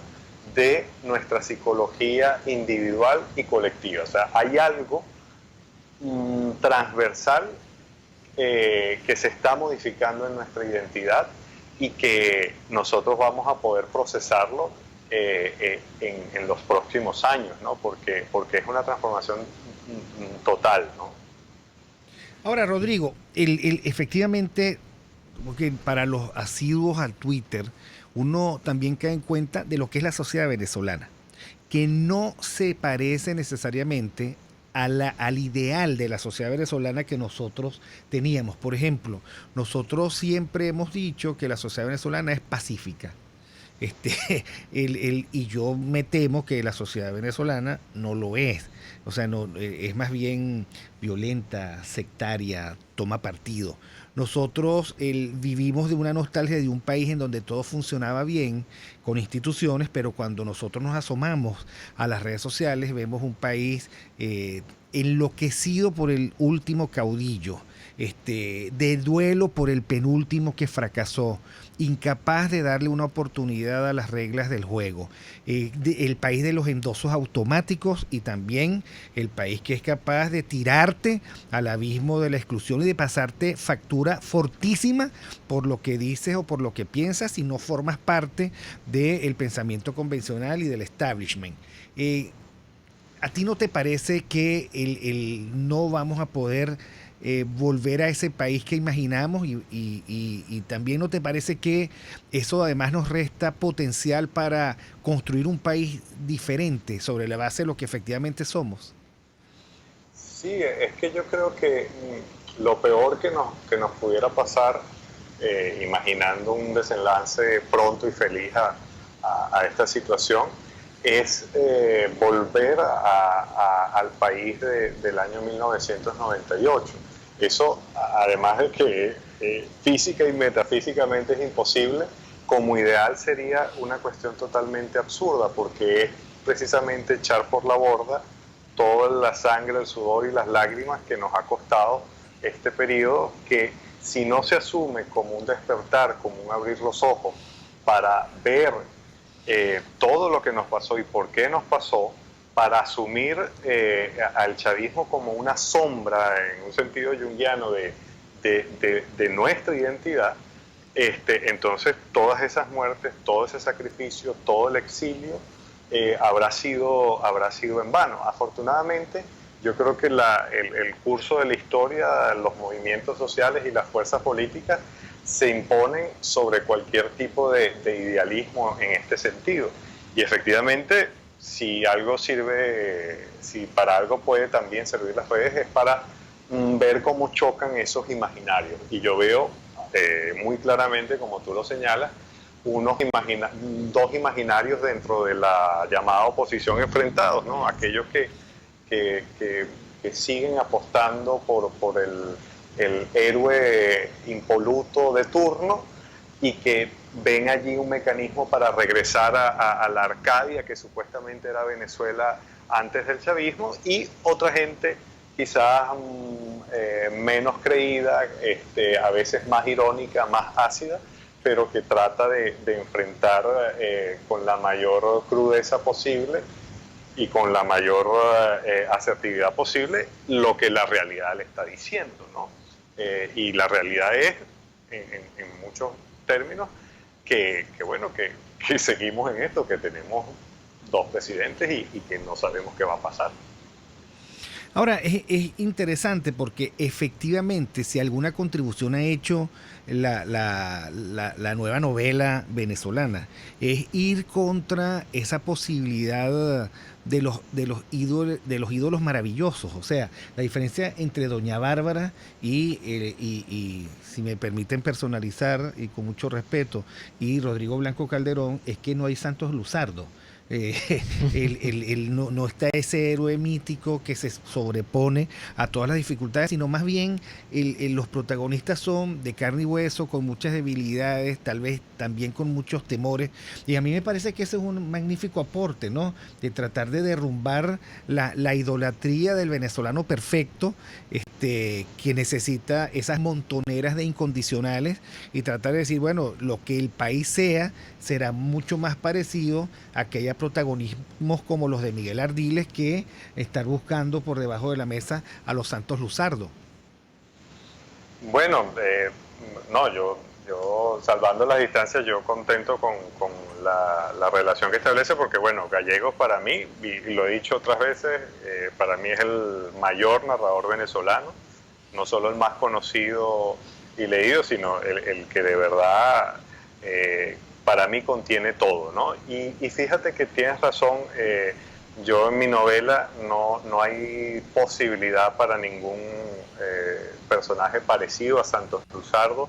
de nuestra psicología individual y colectiva. O sea, hay algo transversal que se está modificando en nuestra identidad y que nosotros vamos a poder procesarlo en los próximos años, ¿no? Porque es una transformación total, ¿no? Ahora, Rodrigo, efectivamente, porque para los asiduos al Twitter, uno también cae en cuenta de lo que es la sociedad venezolana, que no se parece necesariamente al ideal de la sociedad venezolana que nosotros teníamos. Por ejemplo, nosotros siempre hemos dicho que la sociedad venezolana es pacífica. Y yo me temo que la sociedad venezolana no lo es. O sea, no, es más bien violenta, sectaria, toma partido. Nosotros vivimos de una nostalgia de un país en donde todo funcionaba bien, con instituciones, pero cuando nosotros nos asomamos a las redes sociales vemos un país enloquecido por el último caudillo, de duelo por el penúltimo que fracasó, incapaz de darle una oportunidad a las reglas del juego, el país de los endosos automáticos y también el país que es capaz de tirarte al abismo de la exclusión y de pasarte factura fortísima por lo que dices o por lo que piensas si no formas parte del pensamiento convencional y del establishment. ¿A ti no te parece que no vamos a poder volver a ese país que imaginamos y también no te parece que eso además nos resta potencial para construir un país diferente sobre la base de lo que efectivamente somos? Sí, es que yo creo que lo peor que nos pudiera pasar, imaginando un desenlace pronto y feliz a esta situación, es volver al país del año 1998. Eso, además de que física y metafísicamente es imposible, como ideal sería una cuestión totalmente absurda, porque es precisamente echar por la borda toda la sangre, el sudor y las lágrimas que nos ha costado este periodo, que si no se asume como un despertar, como un abrir los ojos para ver todo lo que nos pasó y por qué nos pasó, para asumir al chavismo como una sombra, en un sentido junguiano, de nuestra identidad, entonces todas esas muertes, todo ese sacrificio, todo el exilio habrá sido en vano. Afortunadamente, yo creo que el curso de la historia, los movimientos sociales y las fuerzas políticas se imponen sobre cualquier tipo de idealismo en este sentido. Y efectivamente, si para algo puede también servir las redes, es para ver cómo chocan esos imaginarios. Y yo veo muy claramente, como tú lo señalas, dos imaginarios dentro de la llamada oposición enfrentados, ¿no? Aquellos que siguen apostando por el héroe impoluto de turno y que ven allí un mecanismo para regresar a la Arcadia que supuestamente era Venezuela antes del chavismo, y otra gente quizás menos creída, a veces más irónica, más ácida, pero que trata de enfrentar con la mayor crudeza posible y con la mayor asertividad posible lo que la realidad le está diciendo, ¿no? Y la realidad es, en muchos términos, que seguimos en esto, que tenemos dos presidentes y que no sabemos qué va a pasar. Ahora, es interesante porque efectivamente, si alguna contribución ha hecho la nueva novela venezolana, es ir contra esa posibilidad de los ídolos maravillosos. O sea, la diferencia entre Doña Bárbara y si me permiten personalizar y con mucho respeto, y Rodrigo Blanco Calderón, es que no hay Santos Luzardo. No está ese héroe mítico que se sobrepone a todas las dificultades, sino más bien los protagonistas son de carne y hueso, con muchas debilidades, tal vez también con muchos temores, y a mí me parece que ese es un magnífico aporte, ¿no? De tratar de derrumbar la idolatría del venezolano perfecto, que necesita esas montoneras de incondicionales, y tratar de decir, bueno, lo que el país sea será mucho más parecido a que haya protagonismos como los de Miguel Ardiles, que estar buscando por debajo de la mesa a los Santos Luzardo. Bueno, no, yo salvando las distancias, yo contento con la relación que establece, porque bueno, Gallegos para mí, y lo he dicho otras veces, para mí es el mayor narrador venezolano, no solo el más conocido y leído, sino el que de verdad para mí contiene todo, ¿no? Y fíjate que tienes razón, yo en mi novela no hay posibilidad para ningún personaje parecido a Santos Luzardo.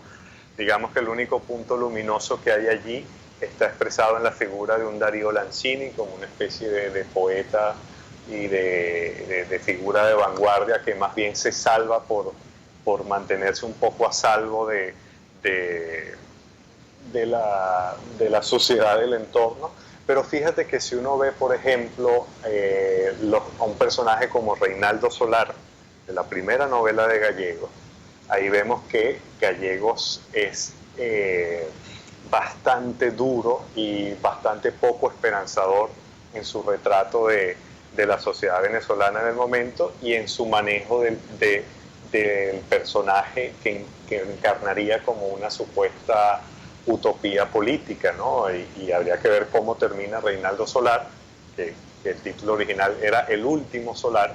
Digamos que el único punto luminoso que hay allí está expresado en la figura de un Darío Lanzini, como una especie de poeta y de figura de vanguardia que más bien se salva por mantenerse un poco a salvo de la sociedad del entorno. Pero fíjate que si uno ve, por ejemplo, a un personaje como Reinaldo Solar, de la primera novela de Gallegos, ahí vemos que Gallegos es bastante duro y bastante poco esperanzador en su retrato de la sociedad venezolana en el momento y en su manejo del personaje que encarnaría como una supuesta utopía política, ¿no? Y habría que ver cómo termina Reinaldo Solar, que el título original era El último Solar,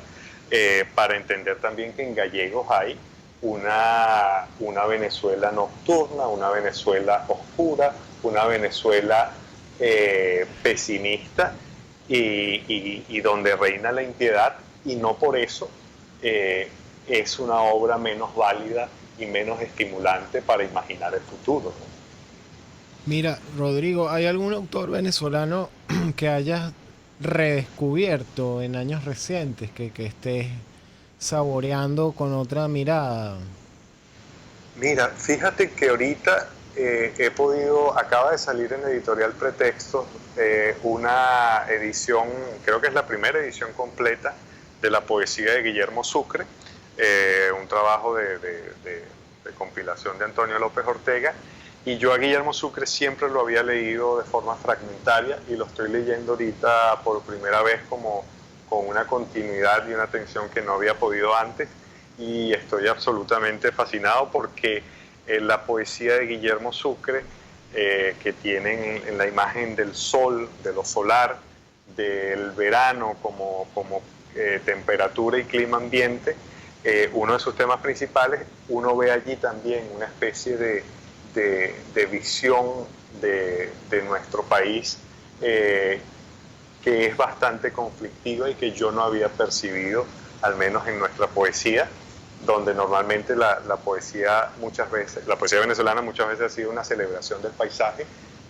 para entender también que en Gallegos hay una Venezuela nocturna, una Venezuela oscura, una Venezuela pesimista y donde reina la impiedad, y no por eso es una obra menos válida y menos estimulante para imaginar el futuro, ¿no? Mira, Rodrigo, ¿hay algún autor venezolano que hayas redescubierto en años recientes, que estés saboreando con otra mirada? Mira, fíjate que ahorita acaba de salir en Editorial Pretextos una edición, creo que es la primera edición completa de la poesía de Guillermo Sucre, un trabajo de compilación de Antonio López Ortega, y yo a Guillermo Sucre siempre lo había leído de forma fragmentaria y lo estoy leyendo ahorita por primera vez como con una continuidad y una atención que no había podido antes, y estoy absolutamente fascinado porque la poesía de Guillermo Sucre, que tienen en la imagen del sol, de lo solar, del verano como temperatura y clima ambiente, uno de sus temas principales, uno ve allí también una especie de visión de nuestro país que es bastante conflictiva y que yo no había percibido, al menos en nuestra poesía, donde normalmente la poesía venezolana muchas veces ha sido una celebración del paisaje,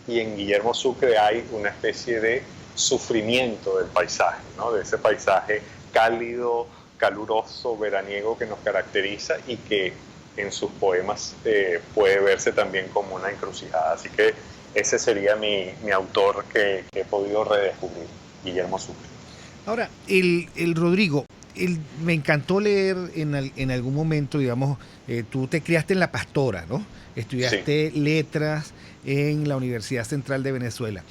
y en Guillermo Sucre hay una especie de sufrimiento del paisaje, ¿no? De ese paisaje cálido, caluroso, veraniego que nos caracteriza y que en sus poemas puede verse también como una encrucijada. Así que ese sería mi autor que he podido redescubrir, Guillermo Sucre. Ahora, el Rodrigo, me encantó leer en algún momento, digamos, tú te criaste en La Pastora, ¿no? Estudiaste letras en la Universidad Central de Venezuela.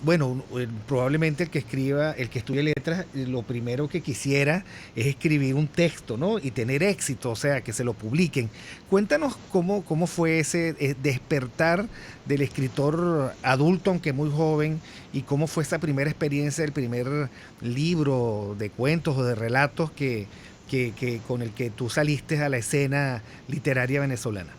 Bueno, probablemente el que estudie letras, lo primero que quisiera es escribir un texto, ¿no? Y tener éxito, o sea, que se lo publiquen. Cuéntanos cómo fue ese despertar del escritor adulto, aunque muy joven, y cómo fue esa primera experiencia, el primer libro de cuentos o de relatos con el que tú saliste a la escena literaria venezolana.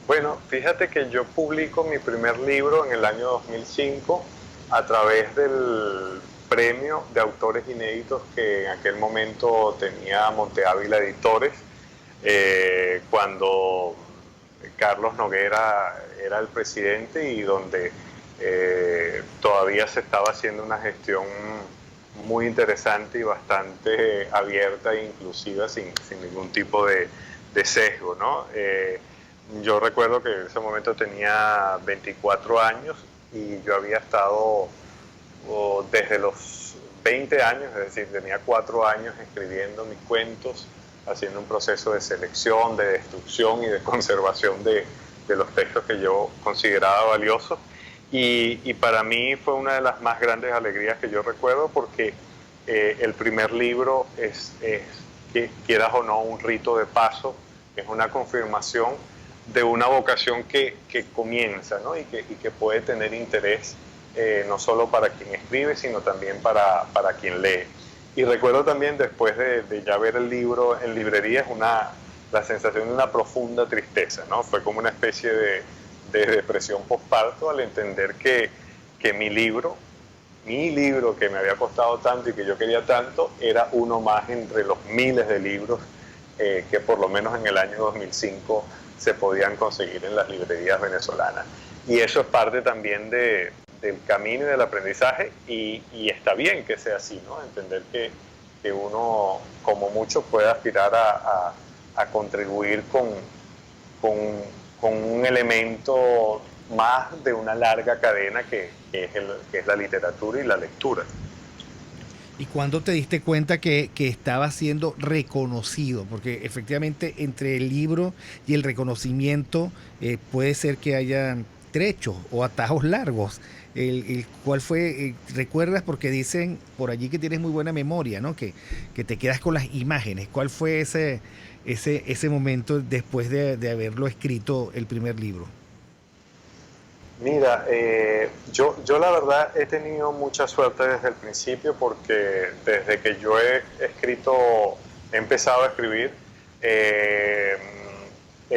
Bueno, fíjate que yo publico mi primer libro en el año 2005 a través del premio de autores inéditos que en aquel momento tenía Monte Ávila Editores, cuando Carlos Noguera era el presidente y donde todavía se estaba haciendo una gestión muy interesante y bastante abierta e inclusiva, sin ningún tipo de sesgo, ¿no? Yo recuerdo que en ese momento tenía 24 años y yo había estado desde los 20 años, es decir, tenía 4 años escribiendo mis cuentos, haciendo un proceso de selección, de destrucción y de conservación de los textos que yo consideraba valiosos. Y para mí fue una de las más grandes alegrías que yo recuerdo, porque el primer libro es, que quieras o no, un rito de paso, es una confirmación de una vocación que comienza, ¿no? y que puede tener interés no solo para quien escribe, sino también para quien lee. Y recuerdo también, después de ya ver el libro en librerías, la sensación de una profunda tristeza, ¿no? Fue como una especie de depresión postparto al entender que mi libro que me había costado tanto y que yo quería tanto, era uno más entre los miles de libros que por lo menos en el año 2005 se podían conseguir en las librerías venezolanas. Y eso es parte también del camino y del aprendizaje, y está bien que sea así, ¿no? Entender que uno, como mucho, puede aspirar a contribuir con un elemento más de una larga cadena que es la literatura y la lectura. ¿Y cuándo te diste cuenta que estaba siendo reconocido? Porque efectivamente entre el libro y el reconocimiento puede ser que haya trechos o atajos largos. ¿Cuál fue? ¿Recuerdas? Porque dicen por allí que tienes muy buena memoria, ¿no? Que te quedas con las imágenes. ¿Cuál fue ese momento después de haberlo escrito el primer libro? Mira, yo la verdad he tenido mucha suerte desde el principio, porque desde que yo he empezado a escribir, he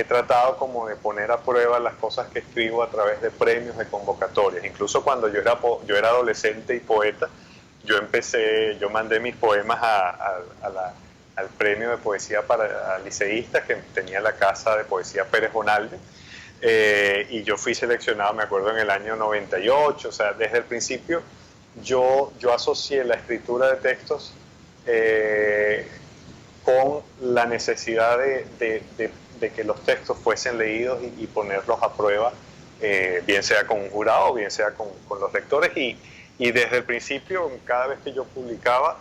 tratado como de poner a prueba las cosas que escribo a través de premios, de convocatorias. Incluso cuando yo era adolescente y poeta, yo mandé mis poemas al premio de poesía para liceístas que tenía la Casa de Poesía Pérez Bonalde. Y yo fui seleccionado, me acuerdo, en el año 98. O sea, desde el principio yo asocié la escritura de textos con la necesidad de que los textos fuesen leídos y ponerlos a prueba, bien sea con un jurado, bien sea con los lectores. Y desde el principio, cada vez que yo publicaba,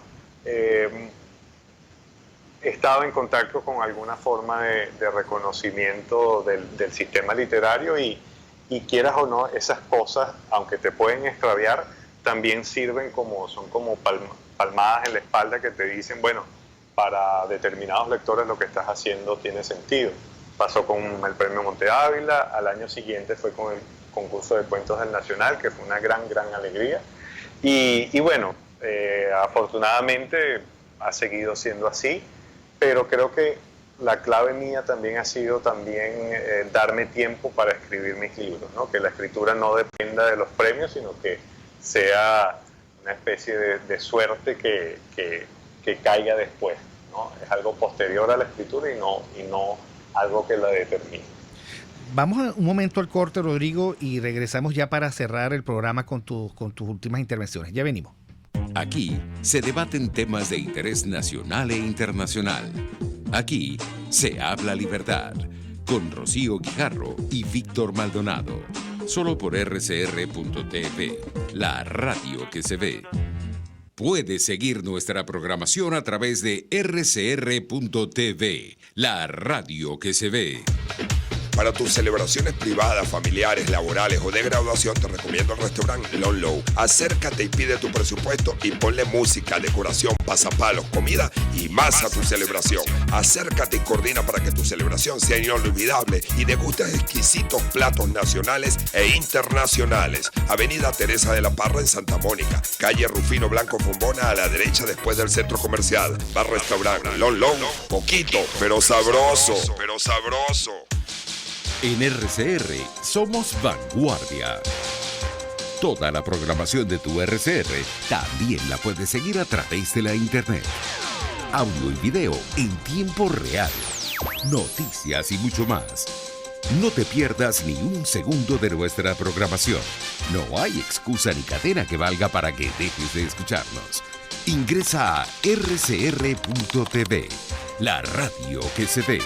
estaba en contacto con alguna forma de reconocimiento del sistema literario, y quieras o no, esas cosas, aunque te pueden extraviar, también son como palmadas en la espalda que te dicen, bueno, para determinados lectores lo que estás haciendo tiene sentido. Pasó con el Premio Monte Ávila, al año siguiente fue con el concurso de cuentos del Nacional, que fue una gran alegría, y bueno, afortunadamente ha seguido siendo así. Pero creo que la clave mía también ha sido darme tiempo para escribir mis libros, ¿no? Que la escritura no dependa de los premios, sino que sea una especie de suerte que caiga después, ¿no? Es algo posterior a la escritura y no algo que la determine. Vamos un momento al corte, Rodrigo, y regresamos ya para cerrar el programa con tus últimas intervenciones. Ya venimos. Aquí se debaten temas de interés nacional e internacional. Aquí se habla libertad, con Rocío Guijarro y Víctor Maldonado. Solo por rcr.tv, la radio que se ve. Puedes seguir nuestra programación a través de rcr.tv, la radio que se ve. Para tus celebraciones privadas, familiares, laborales o de graduación, te recomiendo el restaurante Lon Low. Acércate y pide tu presupuesto y ponle música, decoración, pasapalos, comida y más a tu celebración. Acércate y coordina para que tu celebración sea inolvidable y degustes exquisitos platos nacionales e internacionales. Avenida Teresa de la Parra en Santa Mónica, calle Rufino Blanco Fombona, a la derecha después del centro comercial. Bar restaurante Lon Low, poquito, pero sabroso. En RCR somos vanguardia. Toda la programación de tu RCR también la puedes seguir a través de la internet. Audio y video en tiempo real. Noticias y mucho más. No te pierdas ni un segundo de nuestra programación. No hay excusa ni cadena que valga para que dejes de escucharnos. Ingresa a rcr.tv, la radio que se ve.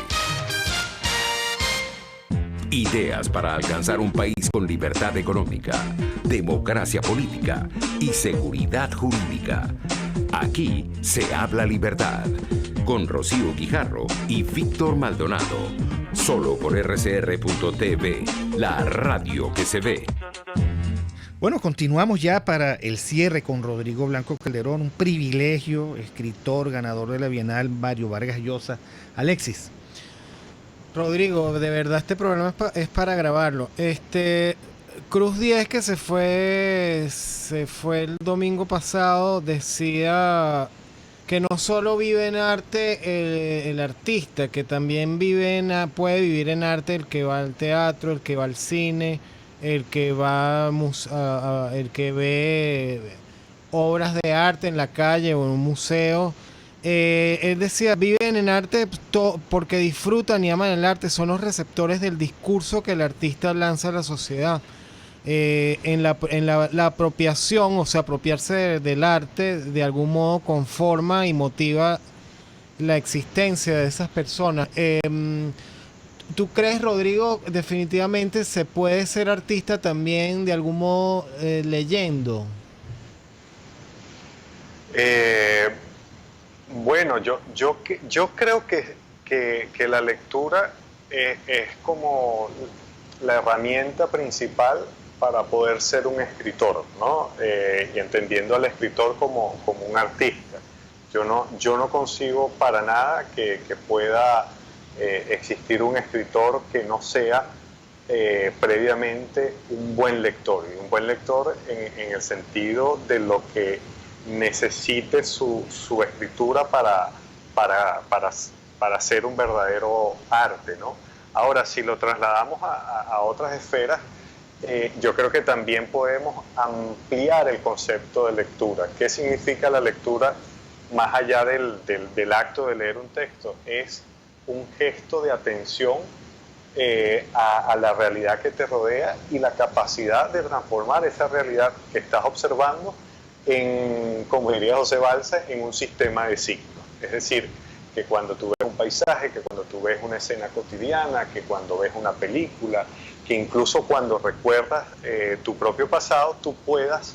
Ideas para alcanzar un país con libertad económica, democracia política y seguridad jurídica. Aquí se habla libertad, con Rocío Guijarro y Víctor Maldonado. Solo por rcr.tv, la radio que se ve. Bueno, continuamos ya para el cierre con Rodrigo Blanco Calderón, un privilegio, escritor, ganador de la Bienal Mario Vargas Llosa. Alexis. Rodrigo, de verdad este programa es para grabarlo. Cruz Diez, que se fue el domingo pasado, decía que no solo vive en arte el artista, que también puede vivir en arte el que va al teatro, el que va al cine, el que va el que ve obras de arte en la calle o en un museo. Él decía, viven en arte porque disfrutan y aman el arte, son los receptores del discurso que el artista lanza a la sociedad. En la apropiación, o sea, apropiarse del arte de algún modo conforma y motiva la existencia de esas personas. ¿Tú crees, Rodrigo, definitivamente se puede ser artista también de algún modo leyendo? Bueno, yo creo que la lectura es como la herramienta principal para poder ser un escritor, ¿no? Y entendiendo al escritor como un artista. Yo no concibo para nada que pueda existir un escritor que no sea previamente un buen lector. Y un buen lector en el sentido de lo que necesite su escritura para hacer un verdadero arte, ¿no? Ahora, si lo trasladamos a otras esferas, yo creo que también podemos ampliar el concepto de lectura. ¿Qué significa la lectura más allá del acto de leer un texto? Es un gesto de atención a la realidad que te rodea y la capacidad de transformar esa realidad que estás observando en, como diría José Balsa, en un sistema de signos. Es decir, que cuando tú ves un paisaje, que cuando tú ves una escena cotidiana, que cuando ves una película, que incluso cuando recuerdas tu propio pasado, tú puedas,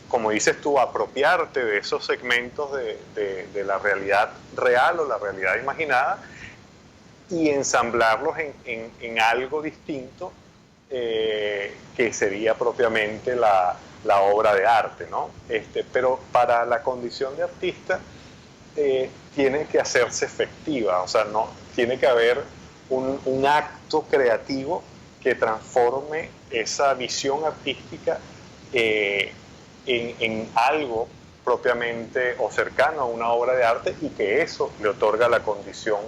como dices tú, apropiarte de esos segmentos de la realidad real o la realidad imaginada y ensamblarlos en algo distinto que sería propiamente la obra de arte, ¿no? Pero para la condición de artista tiene que hacerse efectiva, o sea, no tiene que haber un acto creativo que transforme esa visión artística en algo propiamente o cercano a una obra de arte, y que eso le otorga la condición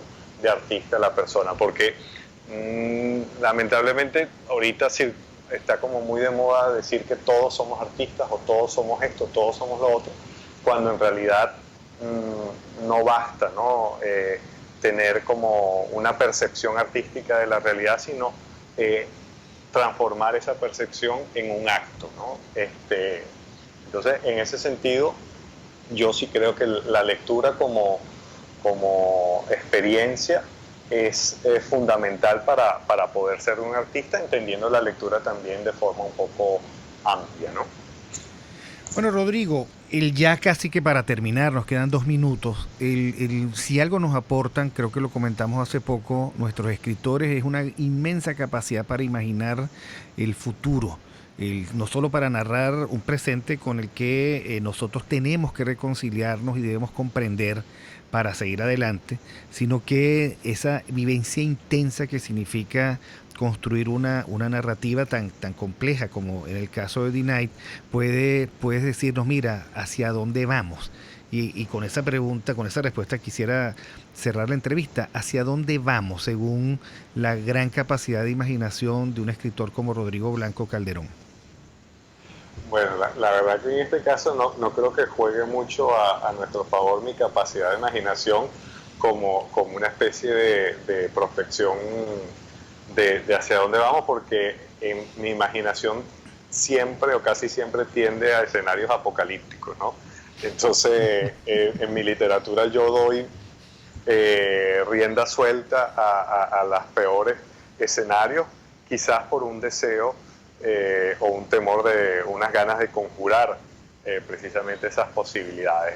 de artista a la persona, porque lamentablemente ahorita sí está como muy de moda decir que todos somos artistas o todos somos esto, todos somos lo otro, cuando en realidad no basta, ¿no? Tener como una percepción artística de la realidad, sino transformar esa percepción en un acto, ¿no? Entonces, en ese sentido, yo sí creo que la lectura como experiencia es fundamental para poder ser un artista, entendiendo la lectura también de forma un poco amplia, ¿no? Bueno, Rodrigo, ya casi que para terminar, nos quedan 2 minutos. Si algo nos aportan, creo que lo comentamos hace poco, nuestros escritores, es una inmensa capacidad para imaginar el futuro. No solo para narrar un presente con el que nosotros tenemos que reconciliarnos y debemos comprender para seguir adelante, sino que esa vivencia intensa que significa construir una narrativa tan compleja como en el caso de The Night, puedes decirnos, mira, ¿hacia dónde vamos? Y con esa pregunta, con esa respuesta quisiera cerrar la entrevista. ¿Hacia dónde vamos según la gran capacidad de imaginación de un escritor como Rodrigo Blanco Calderón? Bueno, la verdad que en este caso no creo que juegue mucho a nuestro favor mi capacidad de imaginación como una especie de prospección de hacia dónde vamos, porque en mi imaginación siempre o casi siempre tiende a escenarios apocalípticos, ¿no? Entonces, en mi literatura yo doy rienda suelta a los peores escenarios, quizás por un deseo o un temor de unas ganas de conjurar precisamente esas posibilidades.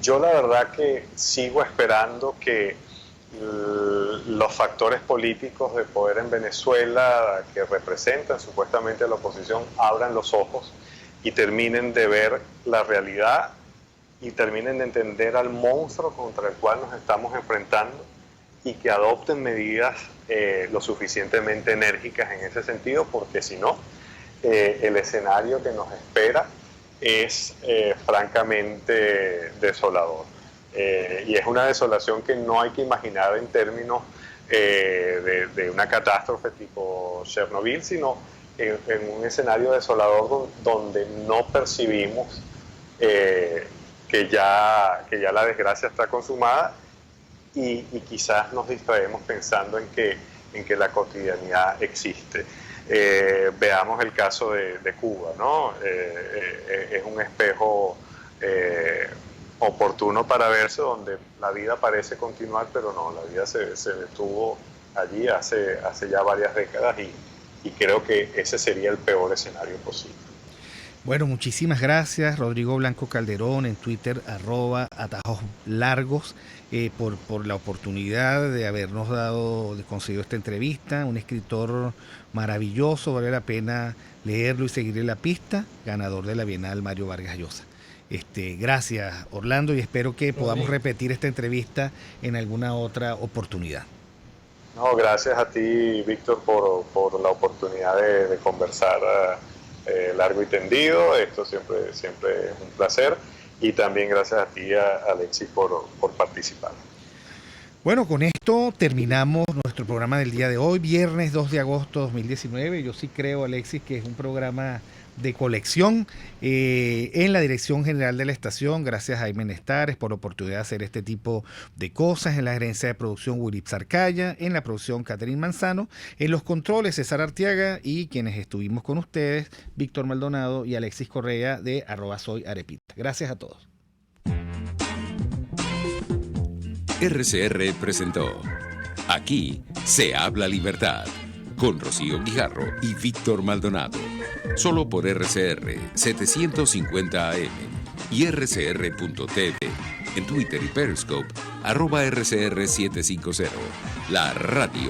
Yo la verdad que sigo esperando que los factores políticos de poder en Venezuela que representan supuestamente a la oposición abran los ojos y terminen de ver la realidad y terminen de entender al monstruo contra el cual nos estamos enfrentando, y que adopten medidas lo suficientemente enérgicas en ese sentido, porque si no, el escenario que nos espera es francamente desolador. Y es una desolación que no hay que imaginar en términos de una catástrofe tipo Chernobyl, sino en un escenario desolador donde no percibimos que ya la desgracia está consumada, y quizás nos distraemos pensando en que la cotidianidad existe. Veamos el caso de Cuba, ¿no? Es un espejo oportuno para verse, donde la vida parece continuar, pero no, la vida se detuvo allí hace ya varias décadas y creo que ese sería el peor escenario posible. Bueno, muchísimas gracias, Rodrigo Blanco Calderón, en Twitter, @atajoslargos, por la oportunidad de habernos conseguido esta entrevista. Un escritor maravilloso, vale la pena leerlo y seguirle la pista, ganador de la Bienal Mario Vargas Llosa. Gracias, Orlando, y espero que podamos repetir esta entrevista en alguna otra oportunidad. No, gracias a ti, Víctor, por la oportunidad de conversar largo y tendido. Esto siempre es un placer. Y también gracias a ti, Alexis, por participar. Bueno, con esto terminamos nuestro programa del día de hoy, viernes 2 de agosto de 2019. Yo sí creo, Alexis, que es un programa de colección. En la dirección general de la estación, gracias a Jaime Nestares por la oportunidad de hacer este tipo de cosas. En la gerencia de producción, Willy Sarcaya. En la producción, Catherine Manzano. En los controles, César Arteaga. Y quienes estuvimos con ustedes, Víctor Maldonado y Alexis Correa de @soyarepita. Gracias a todos. RCR presentó Aquí se habla libertad, con Rocío Guijarro y Víctor Maldonado, solo por RCR 750 AM y rcr.tv, en Twitter y Periscope, @RCR750, la radio